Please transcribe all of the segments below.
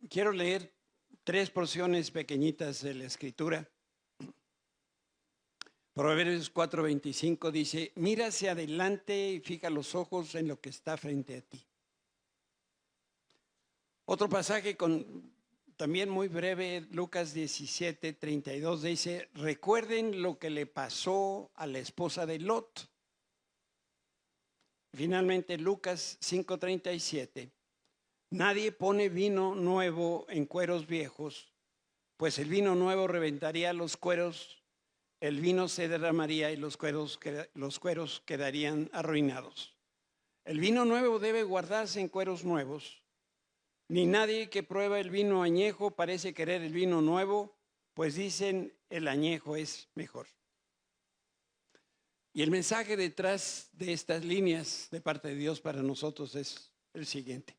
Quiero leer 3 porciones pequeñitas de la Escritura. Proverbios 4:25 dice: mira hacia adelante y fija los ojos en lo que está frente a ti. Otro pasaje también muy breve, Lucas 17:32 dice: recuerden lo que le pasó a la esposa de Lot. Finalmente, Lucas 5:37: nadie pone vino nuevo en cueros viejos, pues el vino nuevo reventaría los cueros, el vino se derramaría y los cueros quedarían arruinados. El vino nuevo debe guardarse en cueros nuevos. Ni nadie que prueba el vino añejo parece querer el vino nuevo, pues dicen el añejo es mejor. Y el mensaje detrás de estas líneas de parte de Dios para nosotros es el siguiente.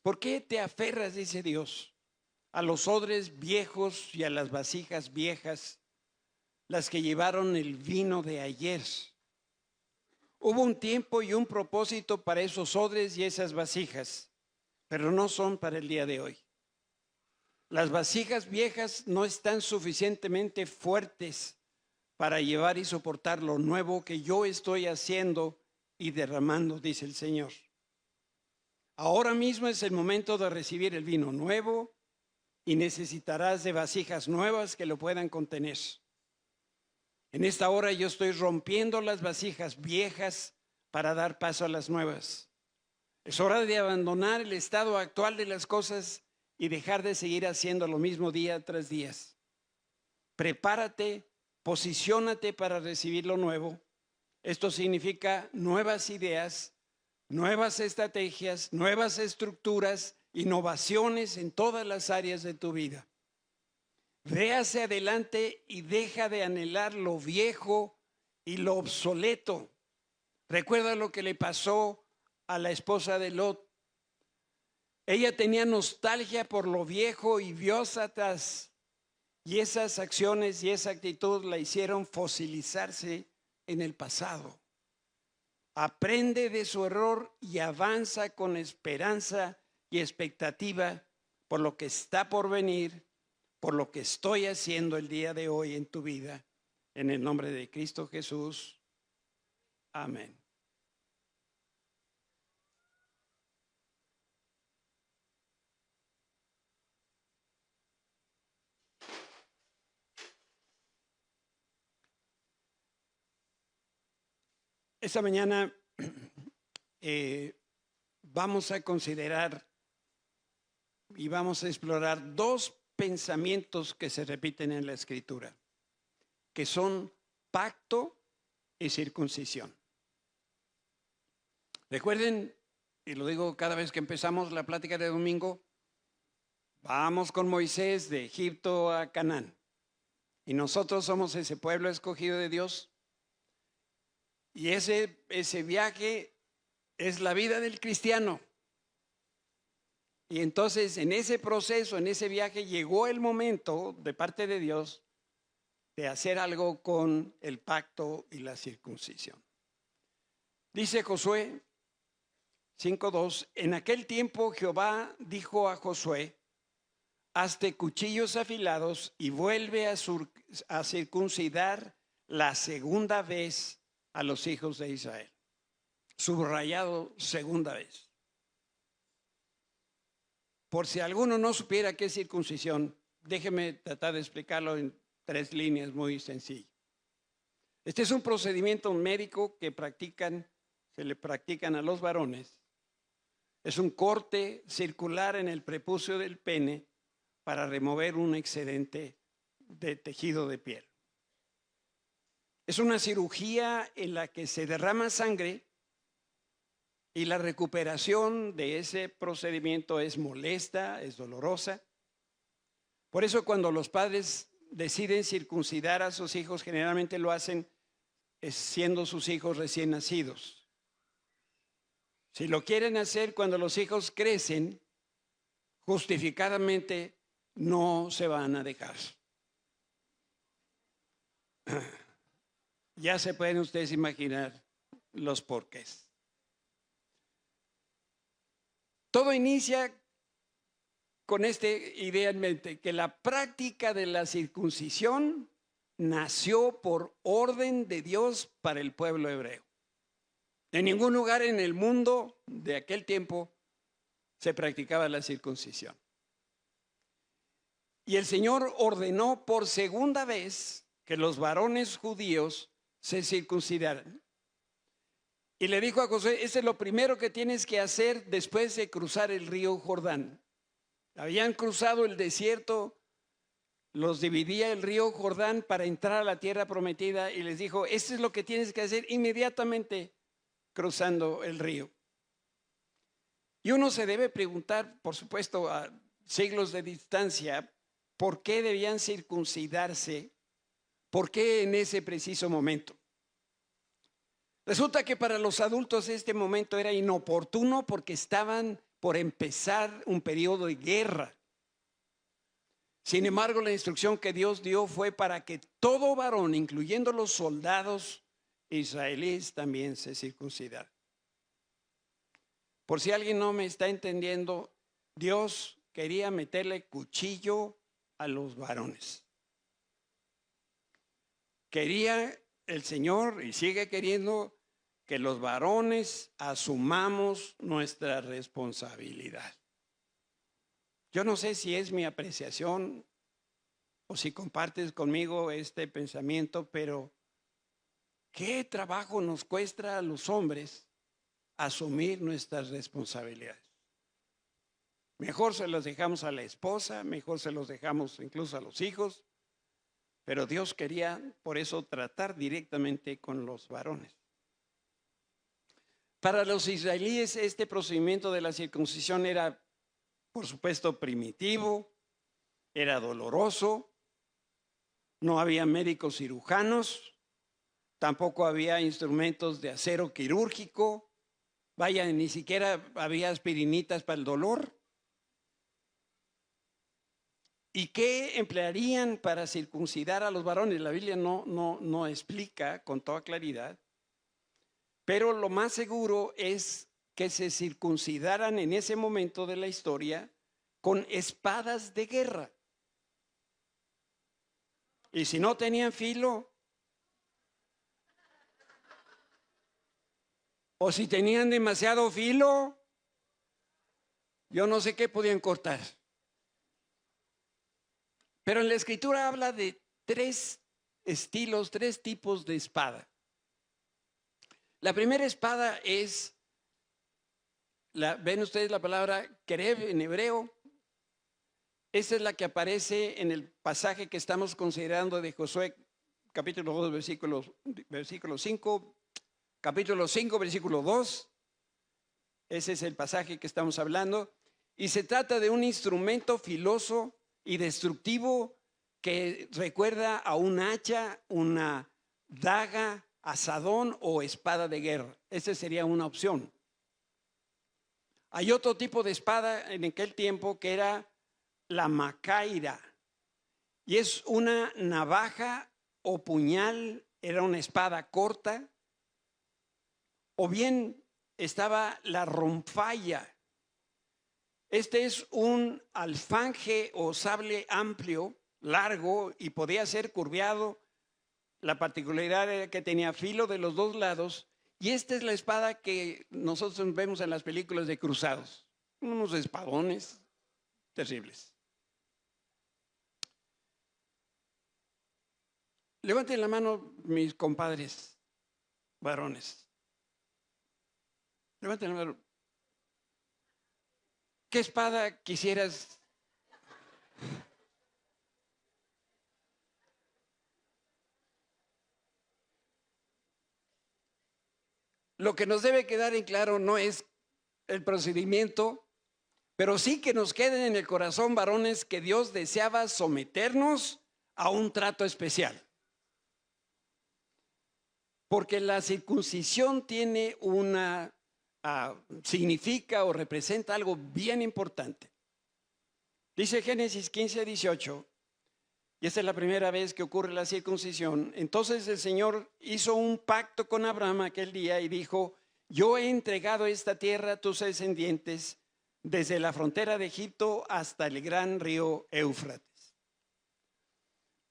¿Por qué te aferras, dice Dios, a los odres viejos y a las vasijas viejas, las que llevaron el vino de ayer? Hubo un tiempo y un propósito para esos odres y esas vasijas, pero no son para el día de hoy. Las vasijas viejas no están suficientemente fuertes para llevar y soportar lo nuevo que yo estoy haciendo y derramando, dice el Señor. Ahora mismo es el momento de recibir el vino nuevo y necesitarás de vasijas nuevas que lo puedan contener. En esta hora yo estoy rompiendo las vasijas viejas para dar paso a las nuevas. Es hora de abandonar el estado actual de las cosas y dejar de seguir haciendo lo mismo día tras día. Prepárate, posiciónate para recibir lo nuevo. Esto significa nuevas ideas, nuevas estrategias, nuevas estructuras, innovaciones en todas las áreas de tu vida. Ve hacia adelante y deja de anhelar lo viejo y lo obsoleto. Recuerda lo que le pasó a la esposa de Lot. Ella tenía nostalgia por lo viejo y vio atrás, y esas acciones y esa actitud la hicieron fosilizarse en el pasado. Aprende de su error y avanza con esperanza y expectativa por lo que está por venir, por lo que estoy haciendo el día de hoy en tu vida. En el nombre de Cristo Jesús. Amén. Esta mañana vamos a considerar y vamos a explorar 2 pensamientos que se repiten en la Escritura, que son pacto y circuncisión. Recuerden, y lo digo cada vez que empezamos la plática de domingo, vamos con Moisés de Egipto a Canaán, y nosotros somos ese pueblo escogido de Dios. Y ese viaje es la vida del cristiano. Y entonces en ese proceso, en ese viaje, llegó el momento de parte de Dios de hacer algo con el pacto y la circuncisión. Dice Josué 5:2: en aquel tiempo Jehová dijo a Josué: hazte cuchillos afilados y vuelve a circuncidar la segunda vez a los hijos de Israel. Subrayado, segunda vez. Por si alguno no supiera qué es circuncisión, déjeme tratar de explicarlo en 3 líneas muy sencillas. Este es un procedimiento médico que se le practican a los varones. Es un corte circular en el prepucio del pene para remover un excedente de tejido de piel. Es una cirugía en la que se derrama sangre y la recuperación de ese procedimiento es molesta, es dolorosa. Por eso cuando los padres deciden circuncidar a sus hijos, generalmente lo hacen siendo sus hijos recién nacidos. Si lo quieren hacer cuando los hijos crecen, justificadamente no se van a dejar. Ya se pueden ustedes imaginar los porqués. Todo inicia con esta idea en mente, que la práctica de la circuncisión nació por orden de Dios para el pueblo hebreo. En ningún lugar en el mundo de aquel tiempo se practicaba la circuncisión. Y el Señor ordenó por segunda vez que los varones judíos se circuncidaran. Y le dijo a Josué, ese es lo primero que tienes que hacer después de cruzar el río Jordán. Habían cruzado el desierto, los dividía el río Jordán para entrar a la tierra prometida y les dijo, esto es lo que tienes que hacer inmediatamente cruzando el río. Y uno se debe preguntar, por supuesto, a siglos de distancia, ¿por qué debían circuncidarse? ¿Por qué en ese preciso momento? Resulta que para los adultos este momento era inoportuno porque estaban por empezar un periodo de guerra. Sin embargo, la instrucción que Dios dio fue para que todo varón, incluyendo los soldados israelíes, también se circuncidara. Por si alguien no me está entendiendo, Dios quería meterle cuchillo a los varones. Quería el Señor, y sigue queriendo, que los varones asumamos nuestra responsabilidad. Yo no sé si es mi apreciación o si compartes conmigo este pensamiento, pero ¿qué trabajo nos cuesta a los hombres asumir nuestras responsabilidades? Mejor se los dejamos a la esposa, mejor se los dejamos incluso a los hijos, pero Dios quería por eso tratar directamente con los varones. Para los israelíes este procedimiento de la circuncisión era, por supuesto, primitivo, era doloroso, no había médicos cirujanos, tampoco había instrumentos de acero quirúrgico, vaya, ni siquiera había aspirinitas para el dolor. ¿Y qué emplearían para circuncidar a los varones? La Biblia no explica con toda claridad, pero lo más seguro es que se circuncidaran en ese momento de la historia con espadas de guerra. Y si no tenían filo, o si tenían demasiado filo, yo no sé qué podían cortar. Pero en la Escritura habla de tres estilos, tres tipos de espada. La primera espada es, ven ustedes la palabra kereb en hebreo. Esa es la que aparece en el pasaje que estamos considerando de Josué, capítulo 2, versículo 5, capítulo 5, versículo 2. Ese es el pasaje que estamos hablando. Y se trata de un instrumento filoso y destructivo que recuerda a un hacha, una daga, asadón o espada de guerra. Esa sería una opción. Hay otro tipo de espada en aquel tiempo que era la macaira, y es una navaja o puñal, era una espada corta, o bien estaba la rompalla. Este es un alfanje o sable amplio, largo, y podía ser curveado. La particularidad era que tenía filo de los dos lados, y esta es la espada que nosotros vemos en las películas de cruzados, unos espadones terribles. Levanten la mano mis compadres varones. Levanten la mano. ¿Qué espada quisieras? Lo que nos debe quedar en claro no es el procedimiento, pero sí que nos queden en el corazón, varones, que Dios deseaba someternos a un trato especial. Porque la circuncisión tiene significa o representa algo bien importante. Dice Génesis 15:18, y esta es la primera vez que ocurre la circuncisión. Entonces el Señor hizo un pacto con Abraham aquel día y dijo: yo he entregado esta tierra a tus descendientes, desde la frontera de Egipto hasta el gran río Éufrates.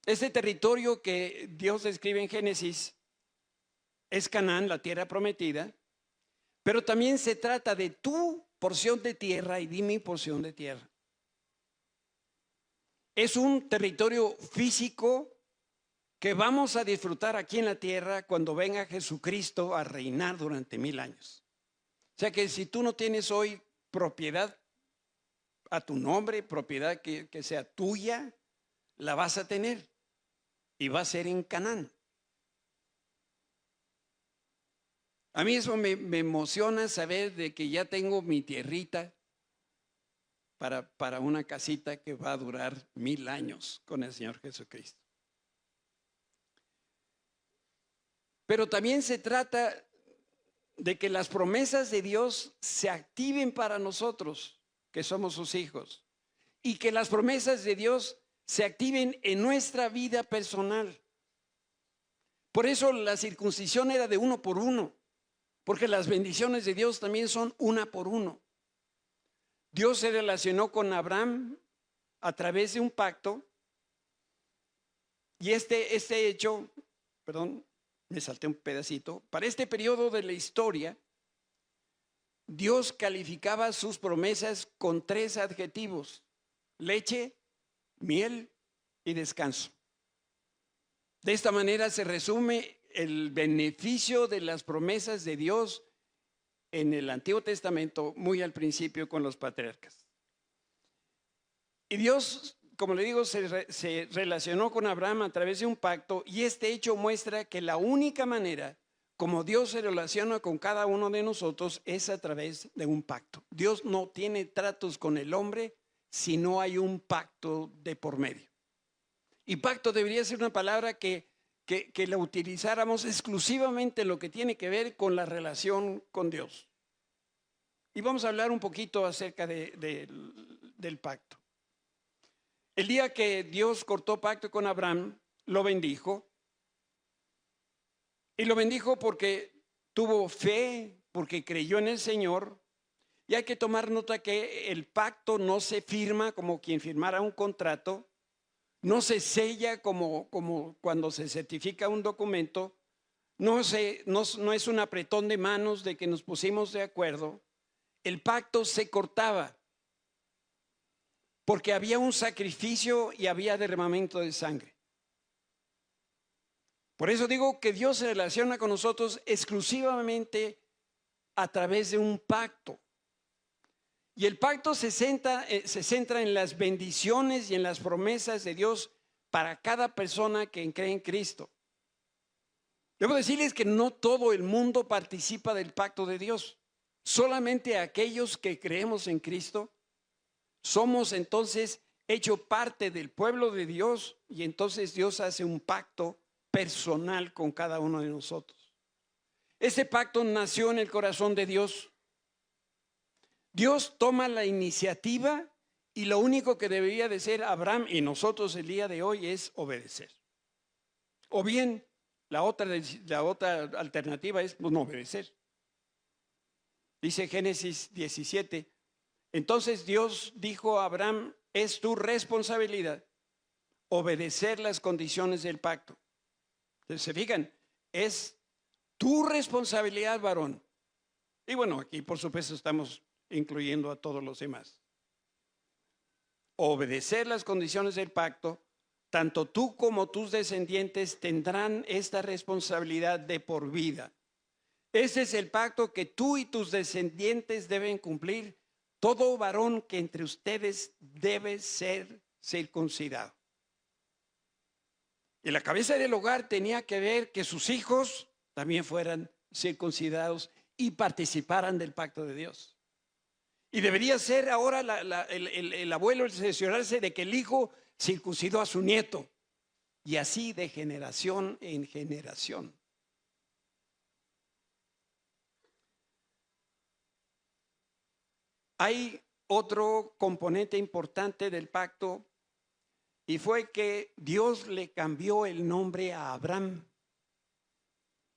Este territorio que Dios describe en Génesis es Canaán, la tierra prometida, pero también se trata de tu porción de tierra y de mi porción de tierra. Es un territorio físico que vamos a disfrutar aquí en la tierra cuando venga Jesucristo a reinar durante 1000 años. O sea que si tú no tienes hoy propiedad a tu nombre, propiedad que sea tuya, la vas a tener y va a ser en Canaán. A mí eso me emociona saber de que ya tengo mi tierrita para una casita que va a durar 1000 años con el Señor Jesucristo. Pero también se trata de que las promesas de Dios se activen para nosotros, que somos sus hijos, y que las promesas de Dios se activen en nuestra vida personal. Por eso la circuncisión era de 1 por 1, porque las bendiciones de Dios también son 1 por 1. Dios se relacionó con Abraham a través de un pacto, y este hecho, perdón, me salté un pedacito. Para este periodo de la historia, Dios calificaba sus promesas con 3 adjetivos: leche, miel y descanso. De esta manera se resume el beneficio de las promesas de Dios en el Antiguo Testamento, muy al principio con los patriarcas. Y Dios, como le digo, se relacionó con Abraham a través de un pacto, y este hecho muestra que la única manera como Dios se relaciona con cada uno de nosotros es a través de un pacto. Dios no tiene tratos con el hombre si no hay un pacto de por medio. Y pacto debería ser una palabra que la utilizáramos exclusivamente en lo que tiene que ver con la relación con Dios. Y vamos a hablar un poquito acerca del pacto. El día que Dios cortó pacto con Abraham, lo bendijo. Y lo bendijo porque tuvo fe, porque creyó en el Señor. Y hay que tomar nota que el pacto no se firma como quien firmara un contrato, no se sella como cuando se certifica un documento, no es un apretón de manos de que nos pusimos de acuerdo. El pacto se cortaba porque había un sacrificio y había derramamiento de sangre. Por eso digo que Dios se relaciona con nosotros exclusivamente a través de un pacto. Y el pacto se centra en las bendiciones y en las promesas de Dios para cada persona que cree en Cristo. Debo decirles que no todo el mundo participa del pacto de Dios. Solamente aquellos que creemos en Cristo somos entonces hecho parte del pueblo de Dios, y entonces Dios hace un pacto personal con cada uno de nosotros. Ese pacto nació en el corazón de Dios. Dios toma la iniciativa, y lo único que debería de hacer Abraham y nosotros el día de hoy es obedecer. O bien la otra alternativa es no obedecer. Dice Génesis 17, entonces Dios dijo a Abraham: es tu responsabilidad obedecer las condiciones del pacto. Entonces, se fijan, es tu responsabilidad, varón. Y bueno, aquí por supuesto estamos incluyendo a todos los demás. Obedecer las condiciones del pacto, tanto tú como tus descendientes tendrán esta responsabilidad de por vida. Ese es el pacto que tú y tus descendientes deben cumplir. Todo varón que entre ustedes debe ser circuncidado. Y la cabeza del hogar tenía que ver que sus hijos también fueran circuncidados y participaran del pacto de Dios. Y debería ser ahora el abuelo el cerciorarse de que el hijo circuncidó a su nieto, y así de generación en generación. Hay otro componente importante del pacto, y fue que Dios le cambió el nombre a Abraham.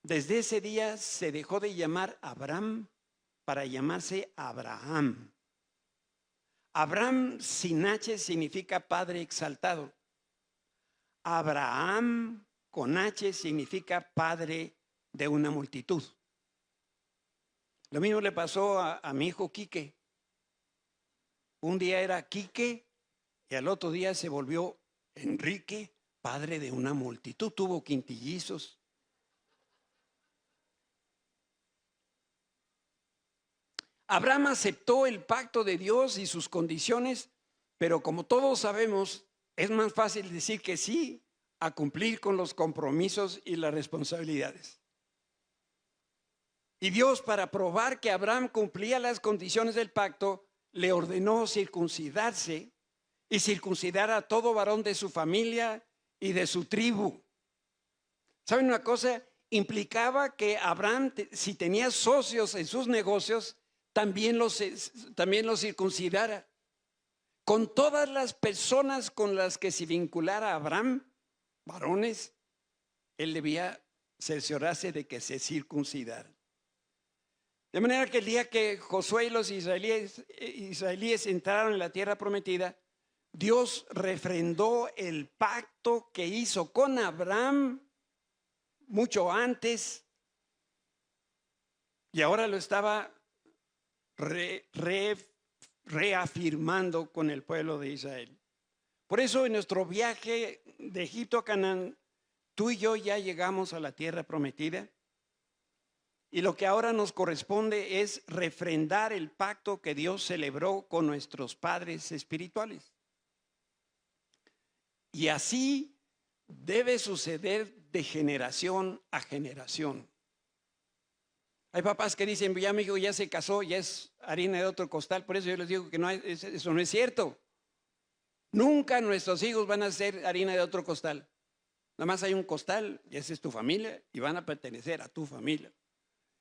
Desde ese día se dejó de llamar Abraham para llamarse Abraham. Abraham sin H significa padre exaltado. Abraham con H significa padre de una multitud. Lo mismo le pasó a mi hijo Quique. Un día era Quique y al otro día se volvió Enrique, padre de una multitud. Tuvo quintillizos. Abraham aceptó el pacto de Dios y sus condiciones, pero como todos sabemos, es más fácil decir que sí a cumplir con los compromisos y las responsabilidades. Y Dios, para probar que Abraham cumplía las condiciones del pacto, le ordenó circuncidarse y circuncidar a todo varón de su familia y de su tribu. ¿Saben una cosa? Implicaba que Abraham, si tenía socios en sus negocios, también los circuncidara. Con todas las personas con las que se vinculara Abraham, varones, él debía cerciorarse de que se circuncidaran. De manera que el día que Josué y los israelíes entraron en la tierra prometida, Dios refrendó el pacto que hizo con Abraham mucho antes y ahora lo estaba reafirmando con el pueblo de Israel. Por eso en nuestro viaje de Egipto a Canaán, tú y yo ya llegamos a la tierra prometida. Y lo que ahora nos corresponde es refrendar el pacto que Dios celebró con nuestros padres espirituales. Y así debe suceder de generación a generación. Hay papás que dicen, ya mi hijo ya se casó, ya es harina de otro costal. Por eso yo les digo que eso no es cierto. Nunca nuestros hijos van a ser harina de otro costal. Nada más hay un costal y esa es tu familia y van a pertenecer a tu familia.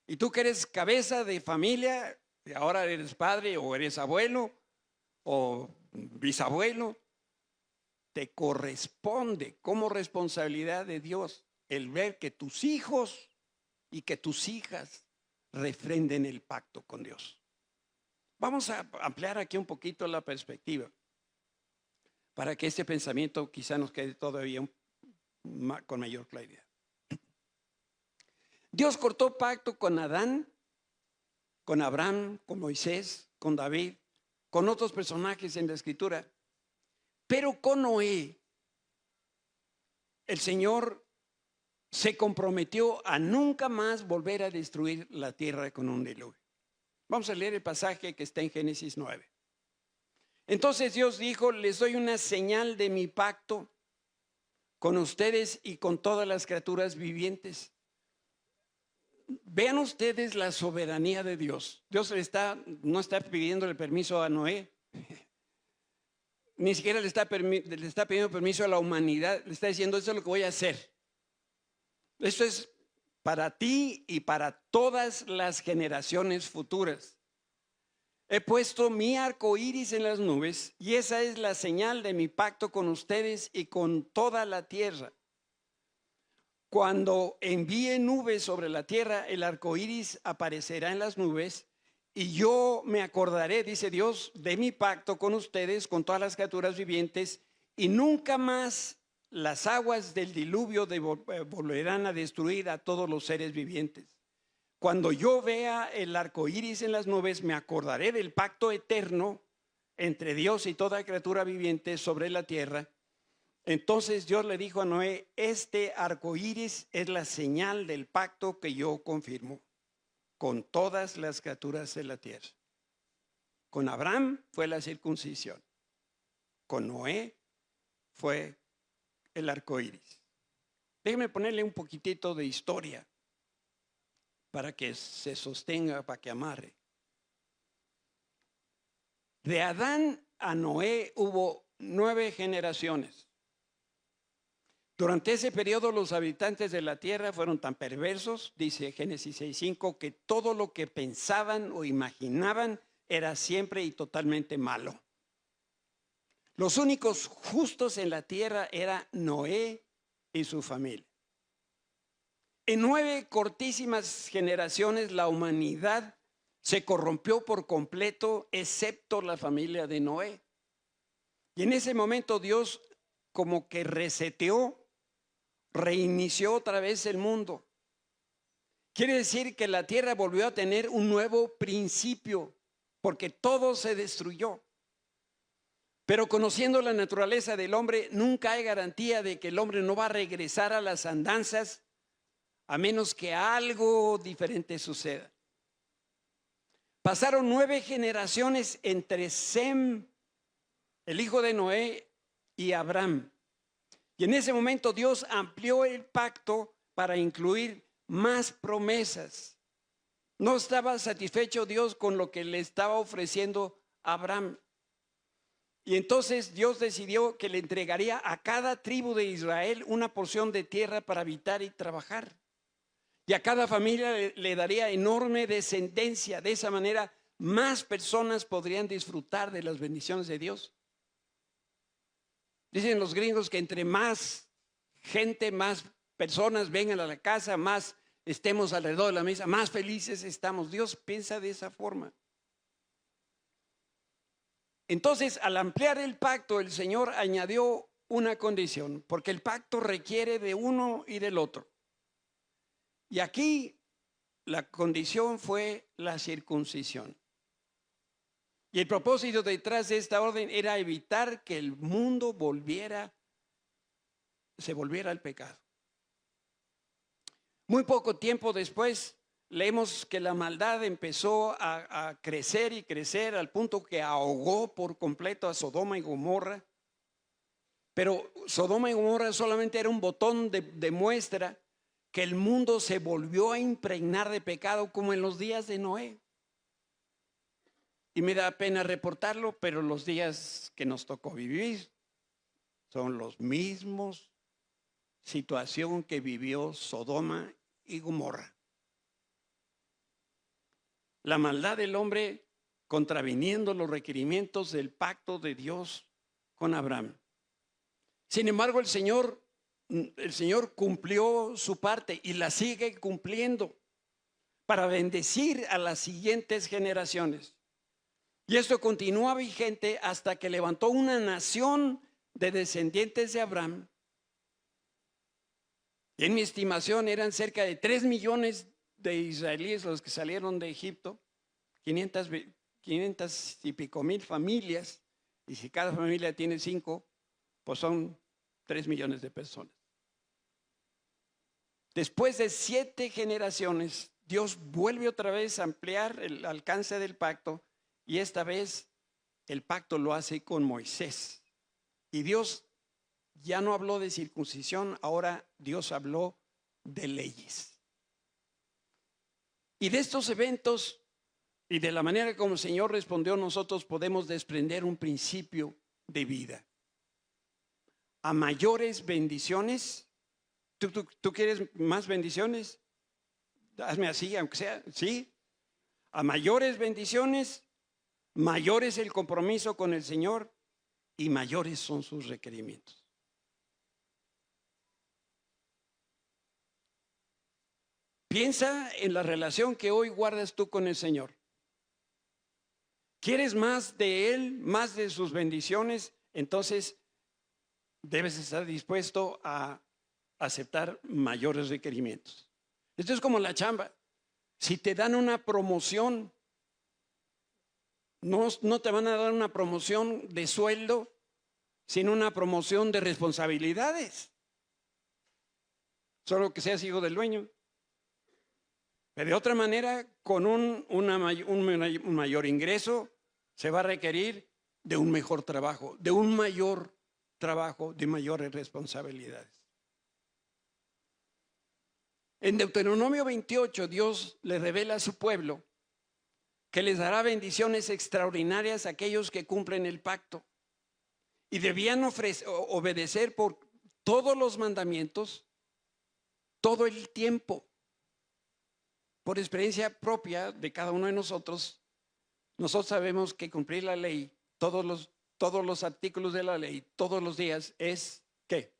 Y tú que eres cabeza de familia, y ahora eres padre o eres abuelo o bisabuelo, te corresponde como responsabilidad de Dios el ver que tus hijos y que tus hijas refrenden el pacto con Dios. Vamos a ampliar aquí un poquito la perspectiva para que este pensamiento quizá nos quede todavía con mayor claridad. Dios cortó pacto con Adán, con Abraham, con Moisés, con David, con otros personajes en la Escritura. Pero con Noé, el Señor se comprometió a nunca más volver a destruir la tierra con un diluvio. Vamos a leer el pasaje que está en Génesis 9. Entonces Dios dijo, les doy una señal de mi pacto con ustedes y con todas las criaturas vivientes. Vean ustedes la soberanía de Dios. Dios no está pidiendo permiso a Noé. Ni siquiera le está pidiendo permiso a la humanidad. Le está diciendo, esto es lo que voy a hacer. Esto es para ti y para todas las generaciones futuras. He puesto mi arco iris en las nubes y esa es la señal de mi pacto con ustedes y con toda la tierra. Cuando envíe nubes sobre la tierra, el arco iris aparecerá en las nubes y yo me acordaré, dice Dios, de mi pacto con ustedes, con todas las criaturas vivientes, y nunca más las aguas del diluvio volverán a destruir a todos los seres vivientes. Cuando yo vea el arco iris en las nubes, me acordaré del pacto eterno entre Dios y toda criatura viviente sobre la tierra. Entonces Dios le dijo a Noé, este arco iris es la señal del pacto que yo confirmo con todas las criaturas de la tierra. Con Abraham fue la circuncisión. Con Noé fue el arco iris. Déjeme ponerle un poquitito de historia para que se sostenga, para que amarre. De Adán a Noé hubo 9 generaciones. Durante ese periodo los habitantes de la tierra fueron tan perversos, dice Génesis 6:5, que todo lo que pensaban o imaginaban era siempre y totalmente malo. Los únicos justos en la tierra eran Noé y su familia. En 9 cortísimas generaciones la humanidad se corrompió por completo, excepto la familia de Noé. Y en ese momento Dios como que reseteó, reinició otra vez el mundo. Quiere decir que la tierra volvió a tener un nuevo principio, porque todo se destruyó. Pero conociendo la naturaleza del hombre, nunca hay garantía de que el hombre no va a regresar a las andanzas, a menos que algo diferente suceda. Pasaron 9 generaciones entre Sem, el hijo de Noé, y Abraham. Y en ese momento Dios amplió el pacto para incluir más promesas. No estaba satisfecho Dios con lo que le estaba ofreciendo a Abraham. Y entonces Dios decidió que le entregaría a cada tribu de Israel una porción de tierra para habitar y trabajar. Y a cada familia le daría enorme descendencia. De esa manera, más personas podrían disfrutar de las bendiciones de Dios. Dicen los gringos que entre más gente, más personas vengan a la casa, más estemos alrededor de la mesa, más felices estamos. Dios piensa de esa forma. Entonces, al ampliar el pacto, el Señor añadió una condición, porque el pacto requiere de uno y del otro. Y aquí la condición fue la circuncisión. Y el propósito detrás de esta orden era evitar que el mundo se volviera al pecado. Muy poco tiempo después, leemos que la maldad empezó a crecer y crecer al punto que ahogó por completo a Sodoma y Gomorra. Pero Sodoma y Gomorra solamente era un botón de muestra que el mundo se volvió a impregnar de pecado como en los días de Noé. Y me da pena reportarlo, pero los días que nos tocó vivir son los mismos situación que vivió Sodoma y Gomorra. La maldad del hombre contraviniendo los requerimientos del pacto de Dios con Abraham. Sin embargo, el Señor cumplió su parte y la sigue cumpliendo para bendecir a las siguientes generaciones. Y esto continúa vigente hasta que levantó una nación de descendientes de Abraham. Y en mi estimación eran cerca de 3 millones de israelíes los que salieron de Egipto, 500 y pico mil familias, y si cada familia tiene 5, pues son 3 millones de personas. Después de 7 generaciones, Dios vuelve otra vez a ampliar el alcance del pacto, y esta vez el pacto lo hace con Moisés. Y Dios ya no habló de circuncisión, ahora Dios habló de leyes. Y de estos eventos y de la manera como el Señor respondió, nosotros podemos desprender un principio de vida. A mayores bendiciones, ¿tú quieres más bendiciones? Hazme así, aunque sea, ¿sí? A mayores bendiciones, mayor es el compromiso con el Señor y mayores son sus requerimientos. Piensa en la relación que hoy guardas tú con el Señor. ¿Quieres más de Él, más de sus bendiciones? Entonces debes estar dispuesto a aceptar mayores requerimientos. Esto es como la chamba. Si te dan una promoción, no te van a dar una promoción de sueldo, sino una promoción de responsabilidades. Solo que seas hijo del dueño. Pero de otra manera, con un mayor ingreso, se va a requerir de un mejor trabajo, de un mayor trabajo, de mayores responsabilidades. En Deuteronomio 28, Dios le revela a su pueblo que les dará bendiciones extraordinarias a aquellos que cumplen el pacto. Y debían obedecer por todos los mandamientos, todo el tiempo. Por experiencia propia de cada uno de nosotros sabemos que cumplir la ley, todos los artículos de la ley, todos los días es ¿qué?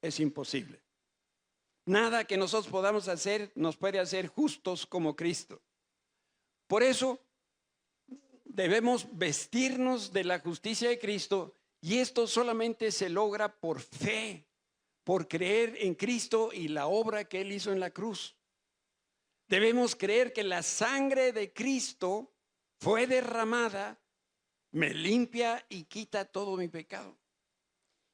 Es imposible. Nada que nosotros podamos hacer nos puede hacer justos como Cristo. Por eso debemos vestirnos de la justicia de Cristo, y esto solamente se logra por fe, por creer en Cristo y la obra que Él hizo en la cruz. Debemos creer que la sangre de Cristo fue derramada, me limpia y quita todo mi pecado.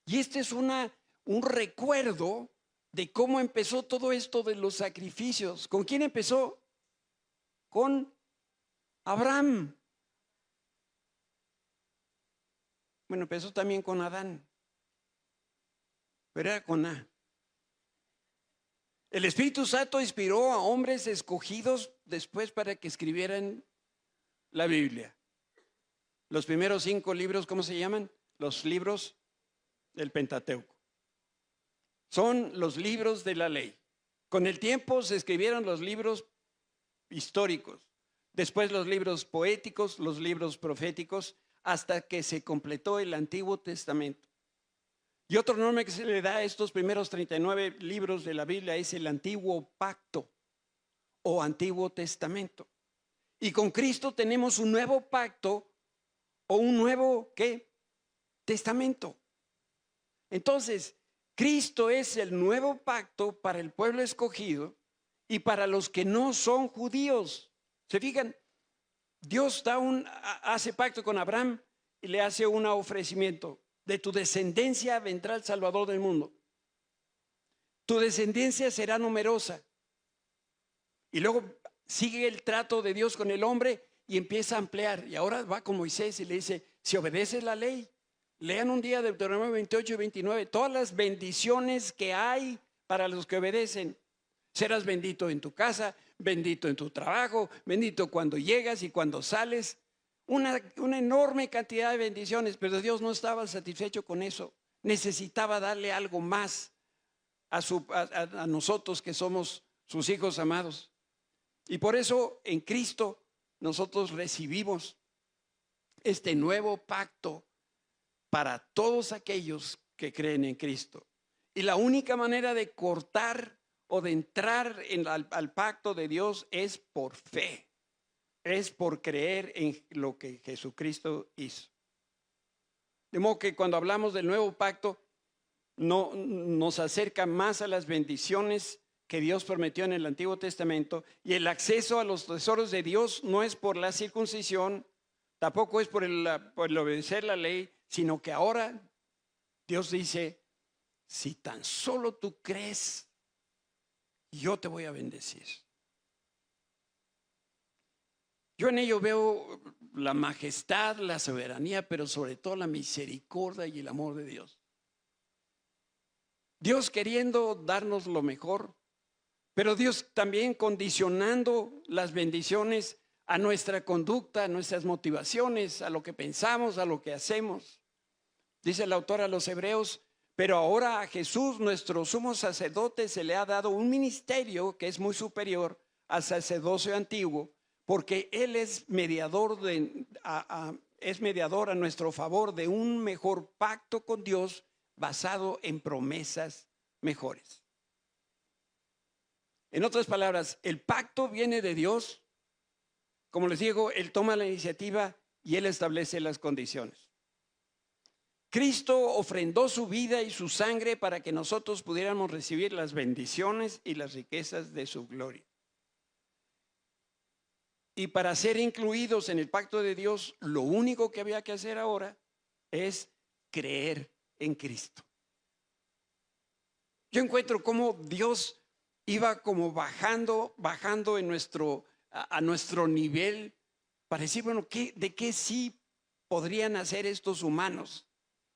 Y este es un recuerdo de cómo empezó todo esto de los sacrificios. ¿Con quién empezó? Con Abraham. Bueno, empezó también con Adán, pero era con A. El Espíritu Santo inspiró a hombres escogidos después para que escribieran la Biblia. Los primeros 5 libros, ¿cómo se llaman? Los libros del Pentateuco. Son los libros de la ley. Con el tiempo se escribieron los libros históricos, después los libros poéticos, los libros proféticos, hasta que se completó el Antiguo Testamento. Y otro nombre que se le da a estos primeros 39 libros de la Biblia es el Antiguo Pacto o Antiguo Testamento. Y con Cristo tenemos un nuevo pacto o un nuevo, ¿qué? Testamento. Entonces, Cristo es el nuevo pacto para el pueblo escogido y para los que no son judíos. ¿Se fijan? Dios hace pacto con Abraham y le hace un ofrecimiento. De tu descendencia vendrá el Salvador del mundo. Tu descendencia será numerosa. Y luego sigue el trato de Dios con el hombre y empieza a ampliar. Y ahora va con Moisés y le dice, si obedeces la ley, lean un día Deuteronomio 28 y 29, todas las bendiciones que hay para los que obedecen. Serás bendito en tu casa, bendito en tu trabajo, bendito cuando llegas y cuando sales. Una enorme cantidad de bendiciones, pero Dios no estaba satisfecho con eso. Necesitaba darle algo más a nosotros que somos sus hijos amados. Y por eso en Cristo nosotros recibimos este nuevo pacto para todos aquellos que creen en Cristo. Y la única manera de cortar o de entrar al pacto de Dios es por fe. Es por creer en lo que Jesucristo hizo. De modo que cuando hablamos del nuevo pacto, no nos acerca más a las bendiciones que Dios prometió en el Antiguo Testamento, y el acceso a los tesoros de Dios no es por la circuncisión, tampoco es por el obedecer la ley, sino que ahora Dios dice, si tan solo tú crees, yo te voy a bendecir. Yo en ello veo la majestad, la soberanía, pero sobre todo la misericordia y el amor de Dios. Dios queriendo darnos lo mejor, pero Dios también condicionando las bendiciones a nuestra conducta, a nuestras motivaciones, a lo que pensamos, a lo que hacemos. Dice el autor a los Hebreos, pero ahora a Jesús, nuestro sumo sacerdote, se le ha dado un ministerio que es muy superior al sacerdocio antiguo, porque Él es mediador a nuestro favor de un mejor pacto con Dios basado en promesas mejores. En otras palabras, el pacto viene de Dios. Como les digo, Él toma la iniciativa y Él establece las condiciones. Cristo ofrendó su vida y su sangre para que nosotros pudiéramos recibir las bendiciones y las riquezas de su gloria. Y para ser incluidos en el pacto de Dios, lo único que había que hacer ahora es creer en Cristo. Yo encuentro cómo Dios iba como bajando en a nuestro nivel para decir, bueno, ¿de qué sí podrían hacer estos humanos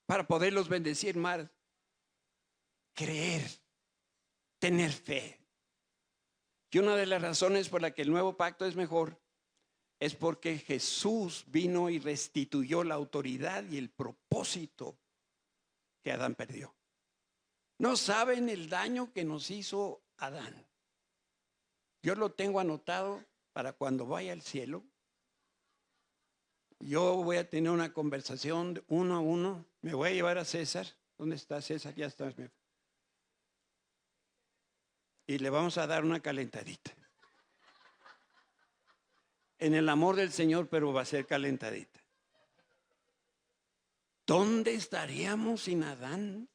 para poderlos bendecir más? Creer, tener fe. Y una de las razones por la que el nuevo pacto es mejor es porque Jesús vino y restituyó la autoridad y el propósito que Adán perdió. No saben el daño que nos hizo Adán. Yo lo tengo anotado para cuando vaya al cielo. Yo voy a tener una conversación de uno a uno. Me voy a llevar a César. ¿Dónde está César? Ya está. Y le vamos a dar una calentadita. en el amor del Señor, pero va a ser calentadita. ¿Dónde estaríamos sin Adán?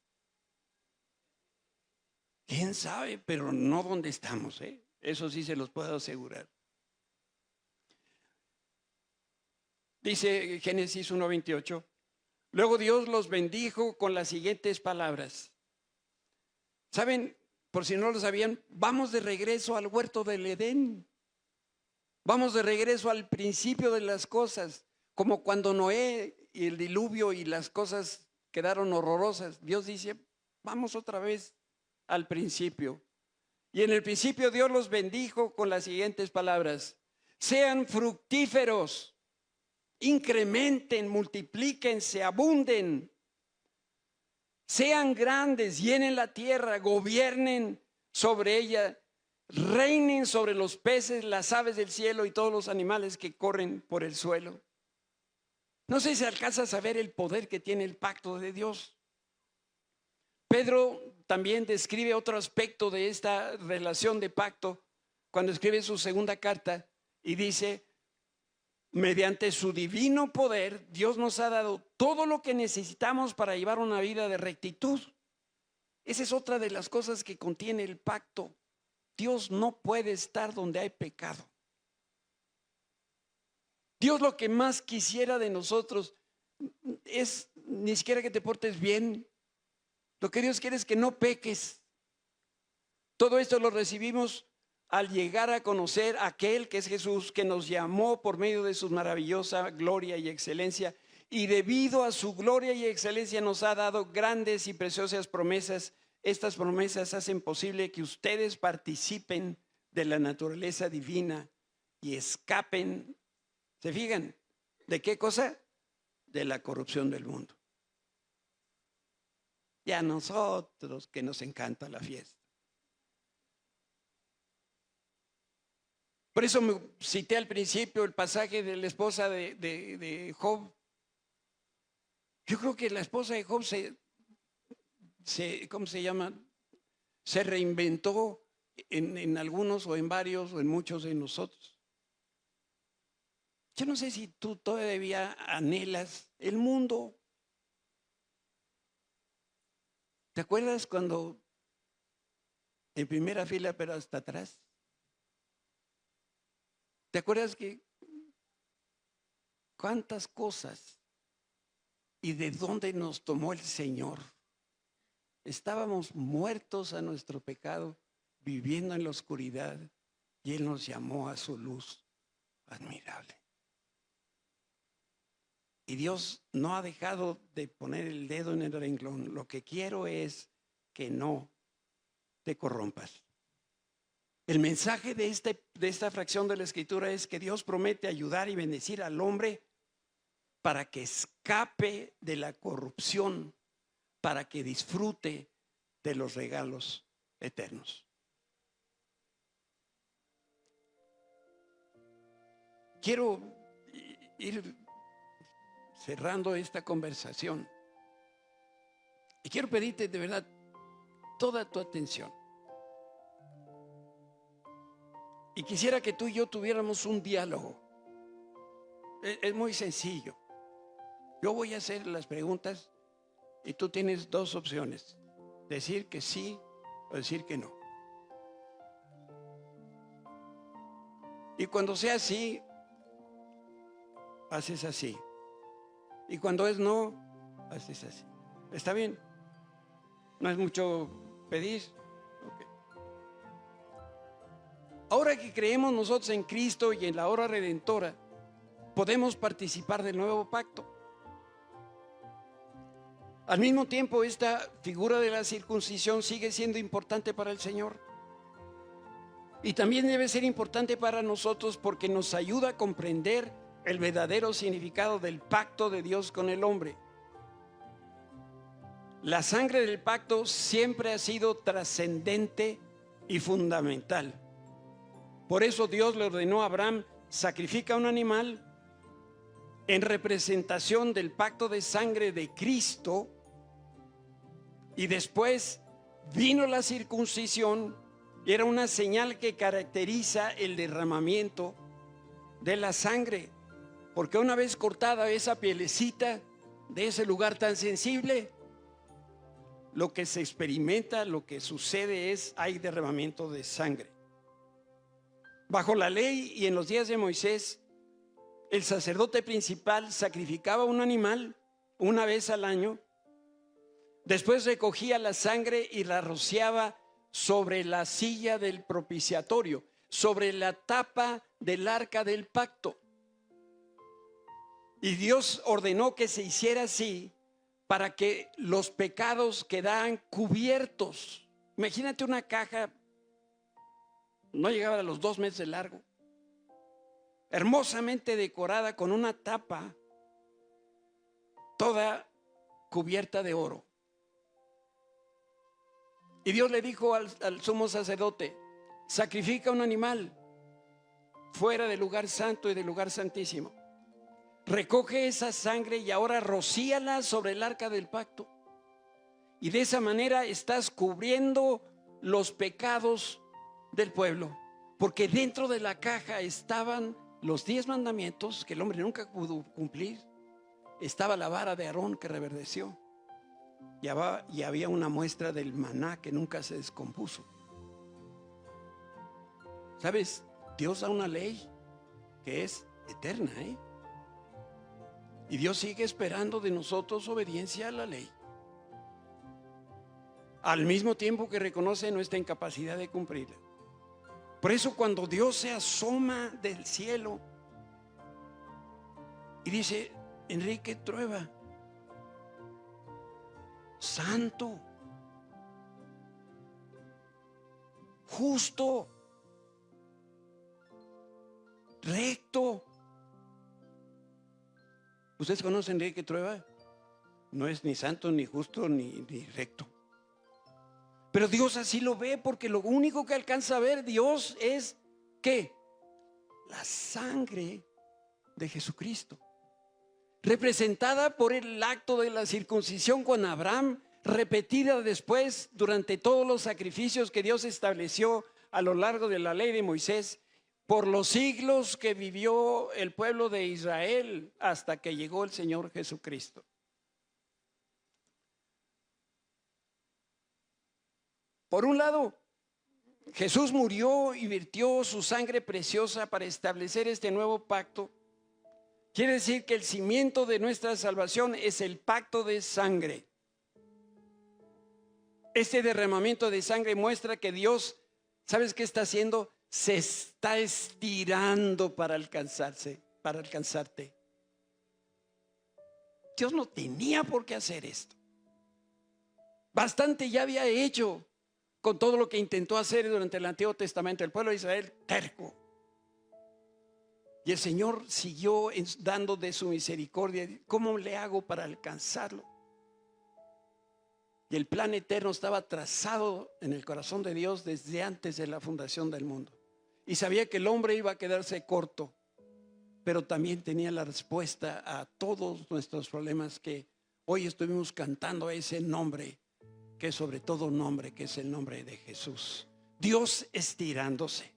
¿Quién sabe? Pero no dónde estamos, ¿eh? Eso sí se los puedo asegurar. Dice Génesis 1:28. Luego Dios los bendijo con las siguientes palabras. ¿Saben? Por si no lo sabían, vamos de regreso al huerto del Edén. Vamos de regreso al principio de las cosas, como cuando Noé y el diluvio y las cosas quedaron horrorosas. Dios dice, vamos otra vez al principio. Y en el principio Dios los bendijo con las siguientes palabras. Sean fructíferos, incrementen, multiplíquense, abunden. Sean grandes, llenen la tierra, gobiernen sobre ella, reinen sobre los peces, las aves del cielo y todos los animales que corren por el suelo. No sé si alcanzas a ver el poder que tiene el pacto de Dios. Pedro también describe otro aspecto de esta relación de pacto cuando escribe su segunda carta y dice, mediante su divino poder, Dios nos ha dado todo lo que necesitamos para llevar una vida de rectitud. Esa es otra de las cosas que contiene el pacto. Dios no puede estar donde hay pecado. Dios lo que más quisiera de nosotros es ni siquiera que te portes bien. Lo que Dios quiere es que no peques. Todo esto lo recibimos al llegar a conocer a aquel que es Jesús, que nos llamó por medio de su maravillosa gloria y excelencia, y debido a su gloria y excelencia nos ha dado grandes y preciosas promesas. Estas promesas hacen posible que ustedes participen de la naturaleza divina y escapen, ¿se fijan? ¿De qué cosa? De la corrupción del mundo. Y a nosotros que nos encanta la fiesta. Por eso me cité al principio el pasaje de la esposa de Job. Yo creo que la esposa de Job ¿cómo se llama? Se reinventó en algunos o en varios o en muchos de nosotros. Yo no sé si tú todavía anhelas el mundo. ¿Te acuerdas cuando en primera fila pero hasta atrás? ¿Te acuerdas que cuántas cosas y de dónde nos tomó el Señor? Estábamos muertos a nuestro pecado, viviendo en la oscuridad, y Él nos llamó a su luz admirable. Y Dios no ha dejado de poner el dedo en el renglón. Lo que quiero es que no te corrompas. El mensaje de esta fracción de la Escritura es que Dios promete ayudar y bendecir al hombre para que escape de la corrupción, para que disfrute de los regalos eternos. Quiero ir cerrando esta conversación y quiero pedirte de verdad toda tu atención. Y quisiera que tú y yo tuviéramos un diálogo. Es muy sencillo. Yo voy a hacer las preguntas y tú tienes dos opciones: decir que sí o decir que no. Y cuando sea sí, haces así. Y cuando es no, haces así. ¿Está bien? ¿No es mucho pedir? Okay. Ahora que creemos nosotros en Cristo y en la obra redentora, podemos participar del nuevo pacto. Al mismo tiempo, esta figura de la circuncisión sigue siendo importante para el Señor. Y también debe ser importante para nosotros porque nos ayuda a comprender el verdadero significado del pacto de Dios con el hombre. La sangre del pacto siempre ha sido trascendente y fundamental. Por eso Dios le ordenó a Abraham: sacrifica un animal en representación del pacto de sangre de Cristo. Y después vino la circuncisión. Era una señal que caracteriza el derramamiento de la sangre, porque una vez cortada esa pielecita de ese lugar tan sensible, lo que se experimenta, lo que sucede es, hay derramamiento de sangre. Bajo la ley y en los días de Moisés, el sacerdote principal sacrificaba un animal una vez al año. Después recogía la sangre y la rociaba sobre la silla del propiciatorio, sobre la tapa del arca del pacto. Y Dios ordenó que se hiciera así para que los pecados quedaran cubiertos. Imagínate una caja, no llegaba a los 2 metros de largo, hermosamente decorada con una tapa toda cubierta de oro. Y Dios le dijo al sumo sacerdote: sacrifica un animal fuera del lugar santo y del lugar santísimo. Recoge esa sangre y ahora rocíala sobre el arca del pacto. Y de esa manera estás cubriendo los pecados del pueblo. Porque dentro de la caja estaban los 10 mandamientos que el hombre nunca pudo cumplir. Estaba la vara de Aarón que reverdeció. Y había una muestra del maná que nunca se descompuso. ¿Sabes? Dios da una ley que es eterna, ¿eh? Y Dios sigue esperando de nosotros obediencia a la ley, al mismo tiempo que reconoce nuestra incapacidad de cumplirla. Por eso cuando Dios se asoma del cielo y dice: Enrique Trueba, santo, justo, recto. ¿Ustedes conocen a Enrique Trueba? No es ni santo, ni justo, ni recto. Pero Dios así lo ve, porque lo único que alcanza a ver Dios es ¿qué? La sangre de Jesucristo, representada por el acto de la circuncisión con Abraham, repetida después durante todos los sacrificios que Dios estableció a lo largo de la ley de Moisés, por los siglos que vivió el pueblo de Israel hasta que llegó el Señor Jesucristo. Por un lado, Jesús murió y vertió su sangre preciosa para establecer este nuevo pacto. Quiere decir que el cimiento de nuestra salvación es el pacto de sangre. Este derramamiento de sangre muestra que Dios, ¿sabes qué está haciendo? Se está estirando para alcanzarte. Dios no tenía por qué hacer esto. Bastante ya había hecho con todo lo que intentó hacer durante el Antiguo Testamento. El pueblo de Israel terco. Y el Señor siguió dando de su misericordia. ¿Cómo le hago para alcanzarlo? Y el plan eterno estaba trazado en el corazón de Dios desde antes de la fundación del mundo. Y sabía que el hombre iba a quedarse corto, pero también tenía la respuesta a todos nuestros problemas, que hoy estuvimos cantando ese nombre, que es sobre todo nombre, que es el nombre de Jesús. Dios estirándose.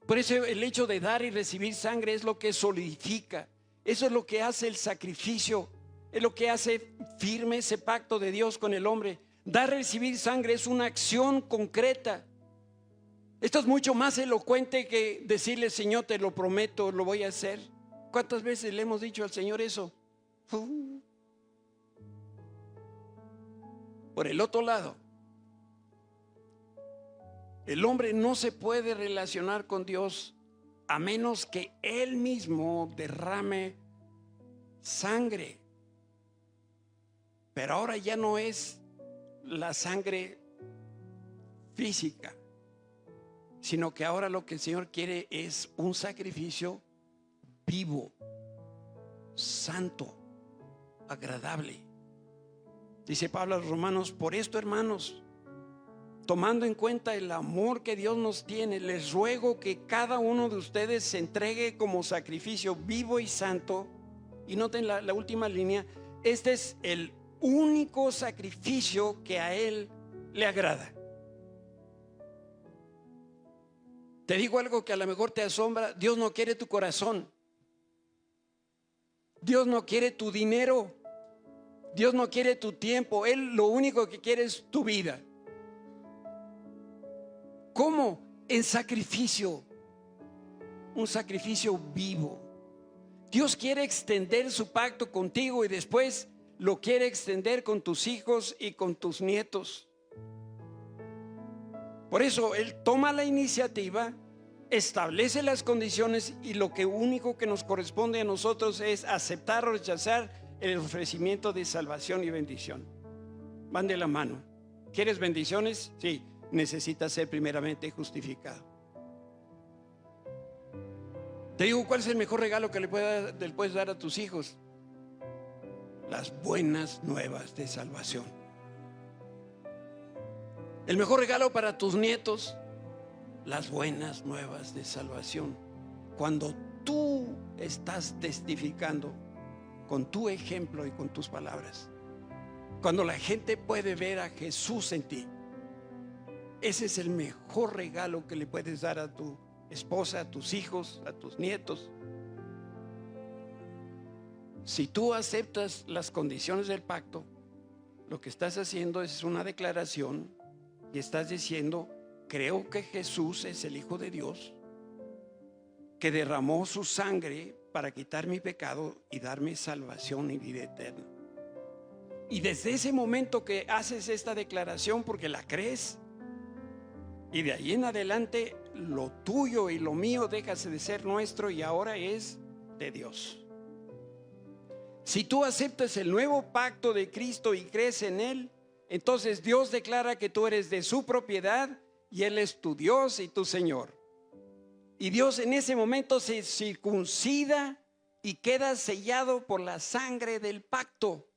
Por eso el hecho de dar y recibir sangre es lo que solidifica. Eso es lo que hace el sacrificio. Es lo que hace firme ese pacto de Dios con el hombre. Dar y recibir sangre es una acción concreta. Esto es mucho más elocuente que decirle: Señor, te lo prometo, lo voy a hacer. ¿Cuántas veces le hemos dicho al Señor eso? Por el otro lado, el hombre no se puede relacionar con Dios a menos que Él mismo derrame sangre. Pero ahora ya no es la sangre física, sino que ahora lo que el Señor quiere es un sacrificio vivo, santo, agradable. Dice Pablo a los romanos: por esto, hermanos, tomando en cuenta el amor que Dios nos tiene, les ruego que cada uno de ustedes se entregue como sacrificio vivo y santo. Y noten la última línea: este es el único sacrificio que a Él le agrada. Te digo algo que a lo mejor te asombra. Dios no quiere tu corazón. Dios no quiere tu dinero. Dios no quiere tu tiempo. Él lo único que quiere es tu vida. ¿Cómo? En sacrificio. Un sacrificio vivo. Dios quiere extender su pacto contigo y después lo quiere extender con tus hijos y con tus nietos. Por eso Él toma la iniciativa, establece las condiciones y lo único que nos corresponde a nosotros es aceptar o rechazar el ofrecimiento de salvación y bendición. Van de la mano. ¿Quieres bendiciones? Sí, necesitas ser primeramente justificado. Te digo, ¿cuál es el mejor regalo que le puedes dar a tus hijos? Las buenas nuevas de salvación. El mejor regalo para tus nietos, las buenas nuevas de salvación. Cuando tú estás testificando con tu ejemplo y con tus palabras, cuando la gente puede ver a Jesús en ti, ese es el mejor regalo que le puedes dar a tu esposa, a tus hijos, a tus nietos. Si tú aceptas las condiciones del pacto, lo que estás haciendo es una declaración y estás diciendo: creo que Jesús es el Hijo de Dios, que derramó su sangre para quitar mi pecado y darme salvación y vida eterna. Y desde ese momento que haces esta declaración, porque la crees, y de ahí en adelante lo tuyo y lo mío deja de ser nuestro y ahora es de Dios. Si tú aceptas el nuevo pacto de Cristo y crees en Él, entonces Dios declara que tú eres de su propiedad y Él es tu Dios y tu Señor. Y Dios en ese momento se circuncida y queda sellado por la sangre del pacto.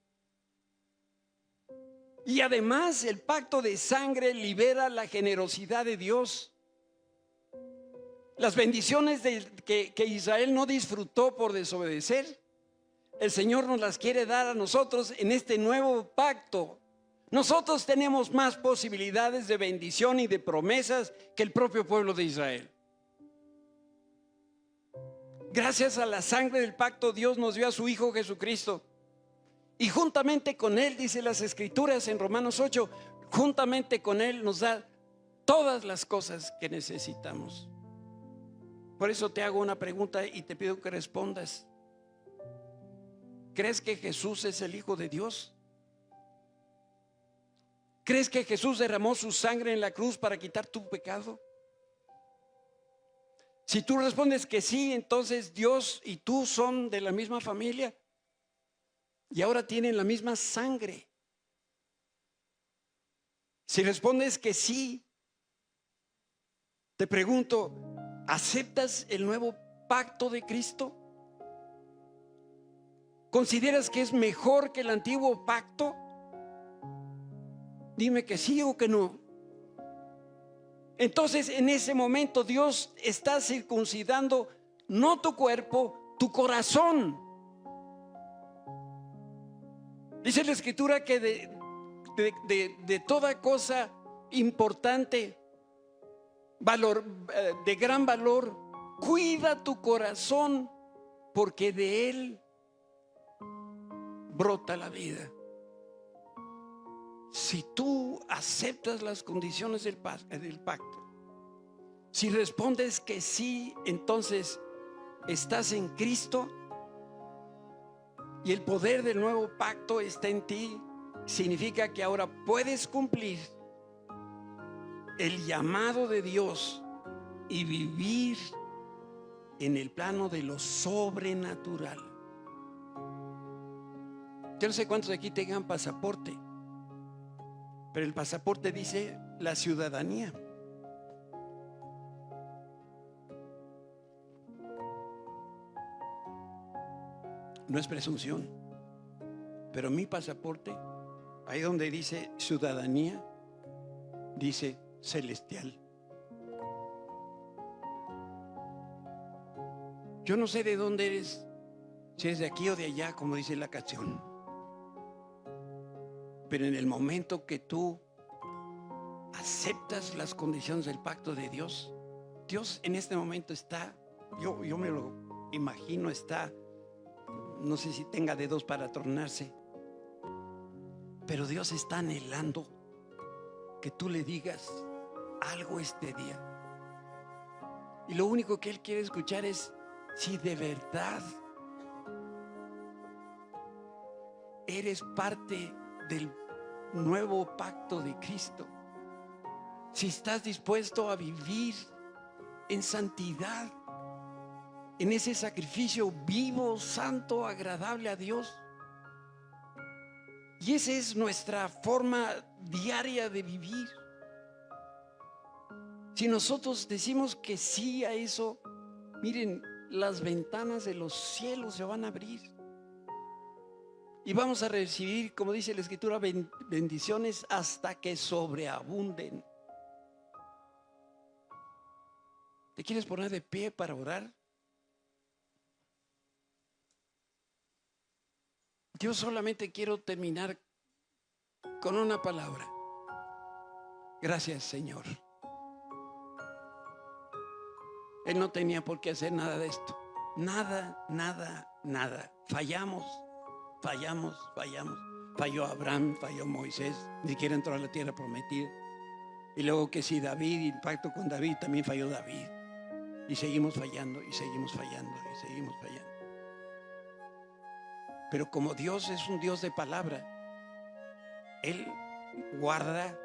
Y además el pacto de sangre libera la generosidad de Dios. Las bendiciones que Israel no disfrutó por desobedecer, el Señor nos las quiere dar a nosotros en este nuevo pacto. Nosotros tenemos más posibilidades de bendición y de promesas que el propio pueblo de Israel. Gracias a la sangre del pacto, Dios nos dio a su Hijo Jesucristo. Y juntamente con Él, dice las Escrituras en Romanos 8, juntamente con Él nos da todas las cosas que necesitamos. Por eso te hago una pregunta y te pido que respondas. ¿Crees que Jesús es el Hijo de Dios? ¿Crees que Jesús derramó su sangre en la cruz para quitar tu pecado? Si tú respondes que sí, entonces Dios y tú son de la misma familia y ahora tienen la misma sangre. Si respondes que sí, te pregunto, ¿aceptas el nuevo pacto de Cristo? ¿Consideras que es mejor que el antiguo pacto? Dime que sí o que no. Entonces en ese momento Dios está circuncidando no tu cuerpo, tu corazón. Dice la Escritura que de toda cosa importante, valor, de gran valor, cuida tu corazón, porque de él brota la vida. Si tú aceptas las condiciones del pacto, si respondes que sí, entonces estás en Cristo y el poder del nuevo pacto está en ti. Significa que ahora puedes cumplir el llamado de Dios y vivir en el plano de lo sobrenatural. Yo no sé cuántos de aquí tengan pasaporte, pero el pasaporte dice la ciudadanía. No es presunción, pero mi pasaporte, ahí donde dice ciudadanía, dice celestial. Yo no sé de dónde eres, si es de aquí o de allá, como dice la canción. Pero en el momento que tú aceptas las condiciones del pacto de Dios, Dios en este momento está, yo me lo imagino, está, no sé si tenga dedos para tornarse, pero Dios está anhelando que tú le digas algo este día. Y lo único que Él quiere escuchar es si de verdad eres parte del nuevo pacto de Cristo. Si estás dispuesto a vivir en santidad, en ese sacrificio vivo, santo, agradable a Dios. Y esa es nuestra forma diaria de vivir. Si nosotros decimos que sí a eso, miren, las ventanas de los cielos se van a abrir. Y vamos a recibir, como dice la Escritura, bendiciones hasta que sobreabunden. ¿Te quieres poner de pie para orar? Yo solamente quiero terminar con una palabra. Gracias, Señor. Él no tenía por qué hacer nada de esto. Nada, nada, nada. Fallamos. Falló Abraham, falló Moisés, ni siquiera entró a la tierra prometida. Y luego que si David, el pacto con David, también falló David. Y seguimos fallando, y seguimos fallando, y seguimos fallando. Pero como Dios es un Dios de palabra, Él guarda,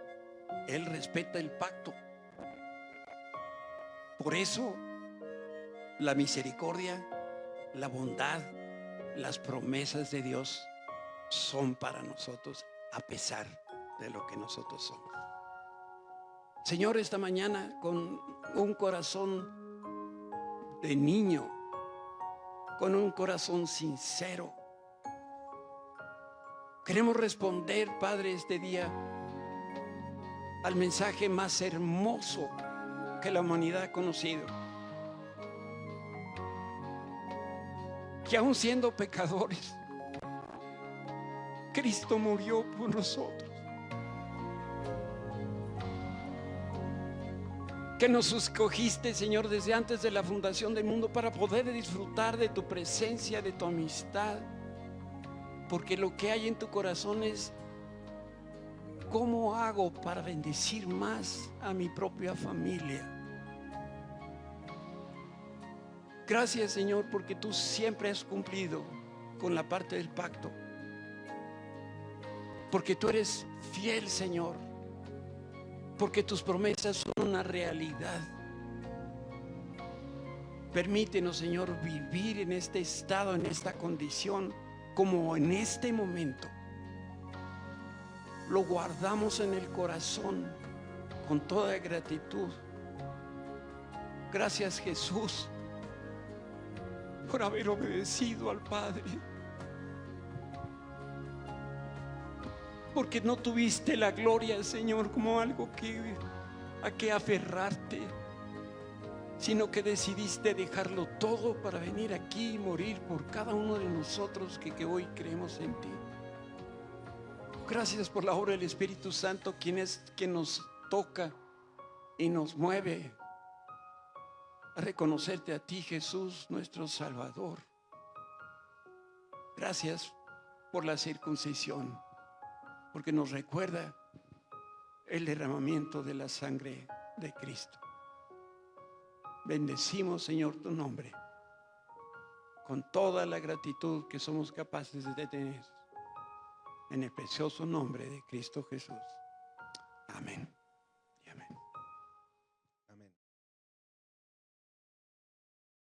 Él respeta el pacto. Por eso la misericordia, la bondad, las promesas de Dios son para nosotros a pesar de lo que nosotros somos. Señor, esta mañana con un corazón de niño, con un corazón sincero, queremos responder, Padre, este día al mensaje más hermoso que la humanidad ha conocido. Que aún siendo pecadores, Cristo murió por nosotros. Que nos escogiste, Señor, desde antes de la fundación del mundo para poder disfrutar de tu presencia, de tu amistad. Porque lo que hay en tu corazón es: ¿cómo hago para bendecir más a mi propia familia? Gracias, Señor, porque tú siempre has cumplido con la parte del pacto. Porque tú eres fiel, Señor. Porque tus promesas son una realidad. Permítenos, Señor, vivir en este estado, en esta condición, como en este momento. Lo guardamos en el corazón con toda gratitud. Gracias, Jesús, por haber obedecido al Padre. Porque no tuviste la gloria, Señor, como algo a que aferrarte, sino que decidiste dejarlo todo para venir aquí y morir por cada uno de nosotros que hoy creemos en ti. Gracias por la obra del Espíritu Santo, quien nos toca y nos mueve a reconocerte a ti, Jesús, nuestro Salvador. Gracias por la circuncisión, porque nos recuerda el derramamiento de la sangre de Cristo. Bendecimos, Señor, tu nombre con toda la gratitud que somos capaces de tener, en el precioso nombre de Cristo Jesús.